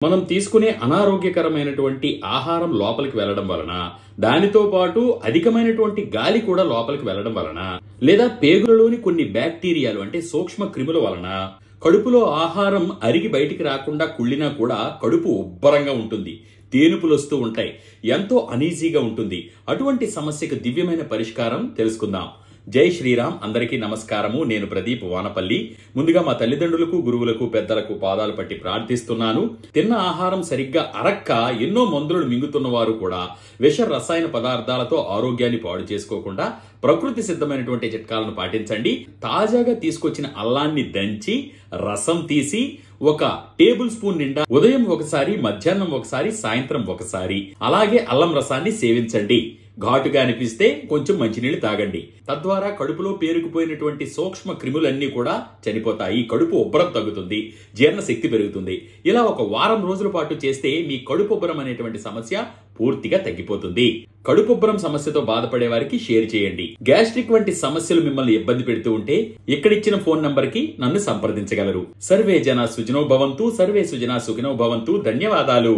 మనం తీసుకునే అనారోగ్యకరమైనటువంటి ఆహారం లోపలికి వెళ్లడం వలన, దానితో పాటు అధికమైనటువంటి గాలి కూడా లోపలికి వెళ్లడం వలన, లేదా పేగులలోని కొన్ని బ్యాక్టీరియాలు అంటే సూక్ష్మ క్రిముల వలన కడుపులో ఆహారం అరిగి బయటికి రాకుండా కుళ్ళినా కూడా కడుపు ఉబ్బరంగా ఉంటుంది, తేనుపులు వస్తూ ఉంటాయి, ఎంతో అనీజీగా ఉంటుంది. అటువంటి సమస్యకు దివ్యమైన పరిష్కారం తెలుసుకుందాం. జై శ్రీరామ్. అందరికీ నమస్కారము. నేను ప్రదీప్ వానపల్లి. ముందుగా మా తల్లిదండ్రులకు, గురువులకు, పెద్దలకు పాదాలు పట్టి ప్రార్థిస్తున్నాను. తిన్న ఆహారం సరిగ్గా అరక్క ఎన్నో మందులను మింగుతున్న వారు కూడా విష రసాయన పదార్థాలతో ఆరోగ్యాన్ని పాడు చేసుకోకుండా ప్రకృతి సిద్ధమైనటువంటి చిట్కాలను పాటించండి. తాజాగా తీసుకొచ్చిన అల్లాన్ని దంచి రసం తీసి ఒక టేబుల్ స్పూన్ నిండా ఉదయం ఒకసారి, మధ్యాహ్నం ఒకసారి, సాయంత్రం ఒకసారి అలాగే అల్లం రసాన్ని సేవించండి. ఘాటుగా అనిపిస్తే కొంచెం మంచినీళ్లు తాగండి. తద్వారా కడుపులో పేరుకుపోయినటువంటి సూక్ష్మ క్రిములన్నీ కూడా చనిపోతాయి, కడుపు ఉబ్బరం తగ్గుతుంది, జీర్ణశక్తి పెరుగుతుంది. ఇలా ఒక వారం రోజుల పాటు చేస్తే మీ కడుపు ఉబ్బరం అనేటువంటి సమస్య పూర్తిగా తగ్గిపోతుంది. కడుపు ఉబ్బరం సమస్యతో బాధపడే వారికి షేర్ చేయండి. గ్యాస్ట్రిక్ వంటి సమస్యలు మిమ్మల్ని ఇబ్బంది పెడుతూ ఉంటే ఇక్కడిచ్చిన ఫోన్ నంబర్ కి నన్ను సంప్రదించగలరు. సర్వే జన సుజనో భవంతు, సర్వే సుజనా సుఖినో భవంతు. ధన్యవాదాలు.